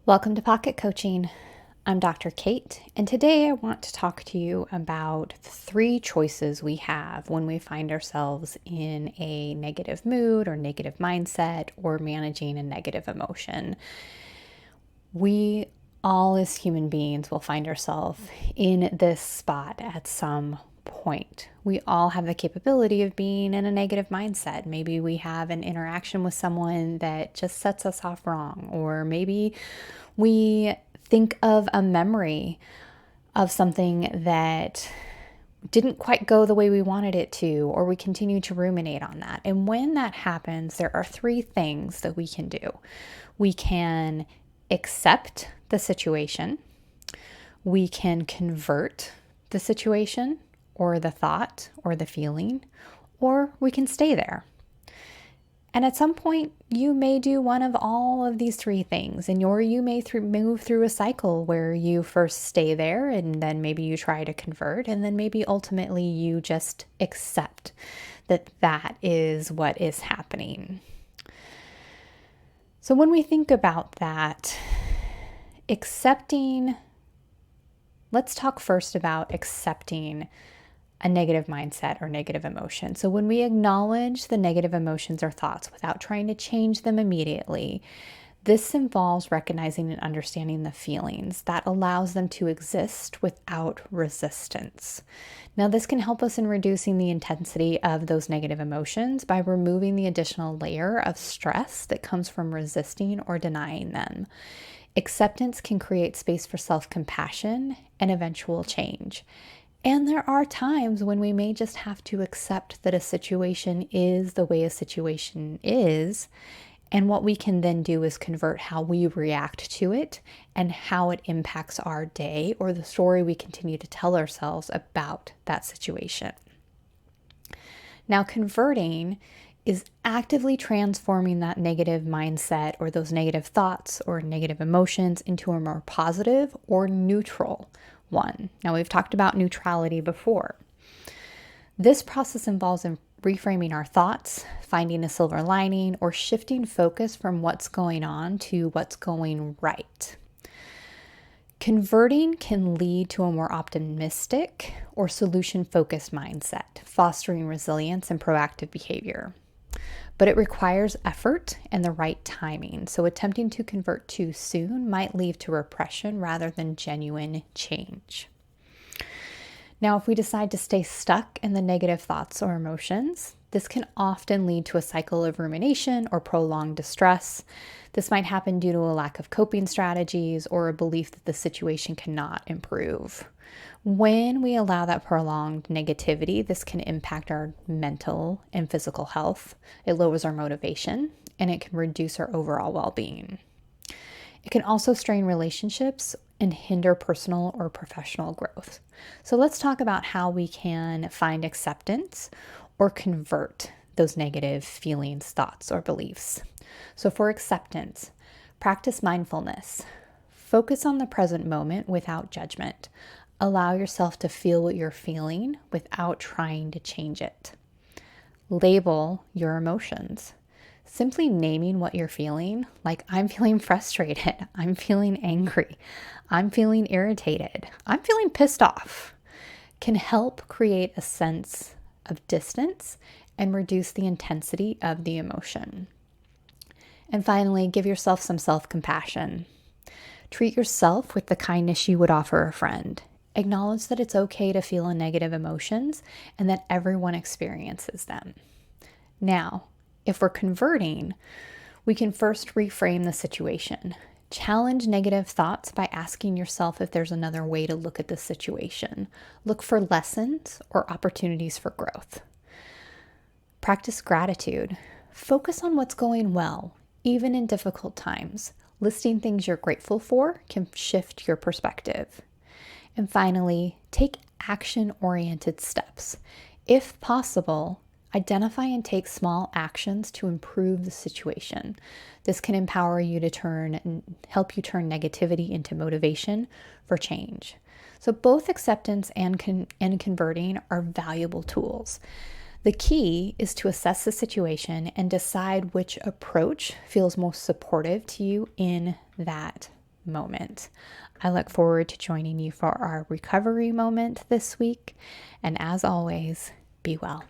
Welcome to Pocket Coaching. I'm Dr. Kate, and today I want to talk to you about the three choices we have when we find ourselves in a negative mood or negative mindset or managing a negative emotion. We all, as human beings, will find ourselves in this spot at some point. We all have the capability of being in a negative mindset. Maybe we have an interaction with someone that just sets us off wrong, or maybe we think of a memory of something that didn't quite go the way we wanted it to, or we continue to ruminate on that. And when that happens, there are three things that we can do. We can accept the situation, we can convert the situation or the thought or the feeling, or we can stay there. And at some point, you may do one of all of these three things, and you may move through a cycle where you first stay there, and then maybe you try to convert, and then maybe ultimately you just accept that that is what is happening. So when we think about that, let's talk first about accepting a negative mindset or negative emotion. So when we acknowledge the negative emotions or thoughts without trying to change them immediately, this involves recognizing and understanding the feelings that allows them to exist without resistance. Now, this can help us in reducing the intensity of those negative emotions by removing the additional layer of stress that comes from resisting or denying them. Acceptance can create space for self-compassion and eventual change. And there are times when we may just have to accept that a situation is the way a situation is. And what we can then do is convert how we react to it and how it impacts our day or the story we continue to tell ourselves about that situation. Now, converting is actively transforming that negative mindset or those negative thoughts or negative emotions into a more positive or neutral one. Now, we've talked about neutrality before. This process involves reframing our thoughts, finding a silver lining, or shifting focus from what's going on to what's going right. Converting can lead to a more optimistic or solution-focused mindset, fostering resilience and proactive behavior. But it requires effort and the right timing. So attempting to convert too soon might lead to repression rather than genuine change. Now, if we decide to stay stuck in the negative thoughts or emotions, this can often lead to a cycle of rumination or prolonged distress. This might happen due to a lack of coping strategies or a belief that the situation cannot improve. When we allow that prolonged negativity, this can impact our mental and physical health. It lowers our motivation and it can reduce our overall well-being. It can also strain relationships and hinder personal or professional growth. So let's talk about how we can find acceptance or convert those negative feelings, thoughts, or beliefs. So for acceptance, practice mindfulness. Focus on the present moment without judgment. Allow yourself to feel what you're feeling without trying to change it. Label your emotions. Simply naming what you're feeling, like I'm feeling frustrated, I'm feeling angry, I'm feeling irritated, I'm feeling pissed off, can help create a sense of distance and reduce the intensity of the emotion. And finally, give yourself some self-compassion. Treat yourself with the kindness you would offer a friend. Acknowledge that it's okay to feel negative emotions and that everyone experiences them. Now, if we're converting, we can first reframe the situation. Challenge negative thoughts by asking yourself if there's another way to look at the situation. Look for lessons or opportunities for growth. Practice gratitude. Focus on what's going well, even in difficult times. Listing things you're grateful for can shift your perspective. And finally, take action-oriented steps. If possible, identify and take small actions to improve the situation. This can empower you to help you turn negativity into motivation for change. So both acceptance and converting are valuable tools. The key is to assess the situation and decide which approach feels most supportive to you in that moment. I look forward to joining you for our recovery moment this week. And as always, be well.